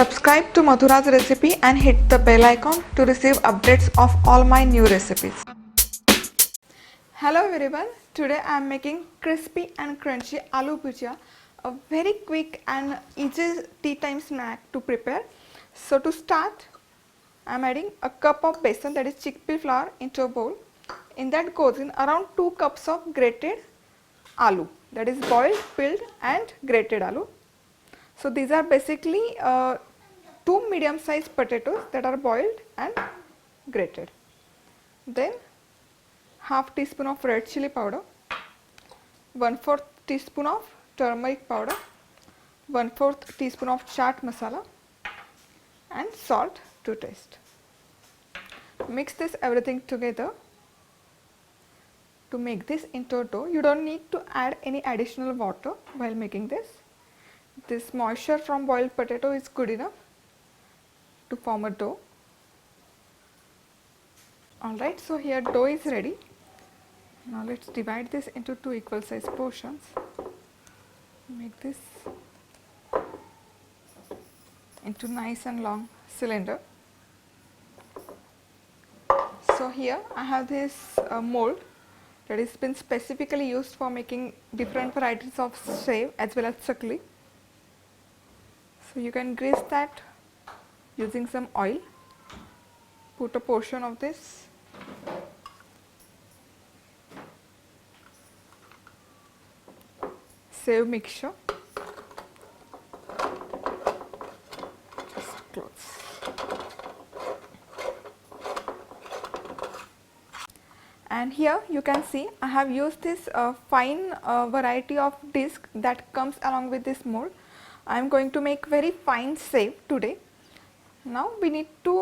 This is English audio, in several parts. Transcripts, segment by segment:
Subscribe to Madhura's Recipe and hit the bell icon to receive updates of all my new recipes. Hello everyone, today I am making crispy and crunchy Aloo Bhujia, a very quick and easy tea time snack to prepare. So to start, I am adding a cup of besan, that is chickpea flour, into a bowl. In that goes in around 2 cups of grated aloo, that is boiled, peeled and grated aloo. So these are basically 2 medium sized potatoes that are boiled and grated. Then half teaspoon of red chilli powder, 1/4 teaspoon of turmeric powder, 1/4 teaspoon of chaat masala and salt to taste. Mix this everything together to make this into a dough. You don't need to add any additional water while making this. This moisture from boiled potato is good enough to form a dough. Alright, so here dough is ready. Now let's divide this into 2 equal size portions. Make this into nice and long cylinder. So here I have this mold that has been specifically used for making different varieties of shev as well as chakli. So you can grease that using some oil. Put a portion of this shev mixture. Just close. And here you can see I have used this fine variety of disc that comes along with this mold. I am going to make very fine shev today. Now we need to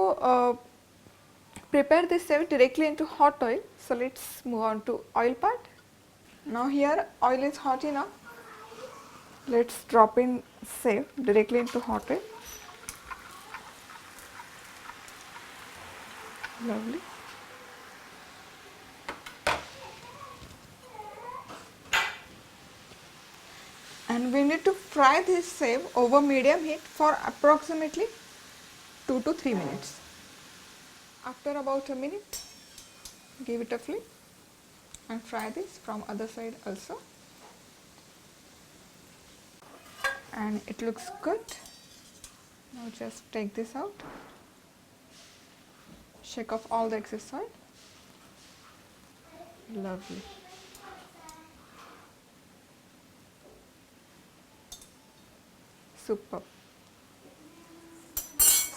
prepare this shev directly into hot oil. So let's move on to oil part. Now here oil is hot enough. Let's drop in shev directly into hot oil. Lovely. And we need to fry this shev over medium heat for approximately 2 to 3 minutes. After about a minute, give it a flip and fry this from other side also. And it looks good. Now just take this out. Shake off all the excess oil. Lovely. Superb.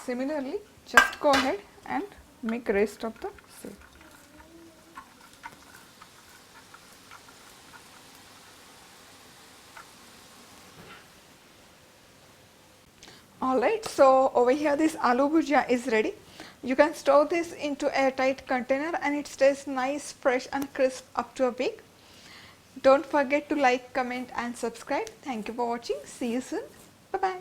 Similarly, just go ahead and make rest of the shev. Alright, so over here this aloo bhujia is ready. You can store this into a airtight container and it stays nice, fresh and crisp up to a week. Don't forget to like, comment and subscribe. Thank you for watching. See you soon. Bye bye.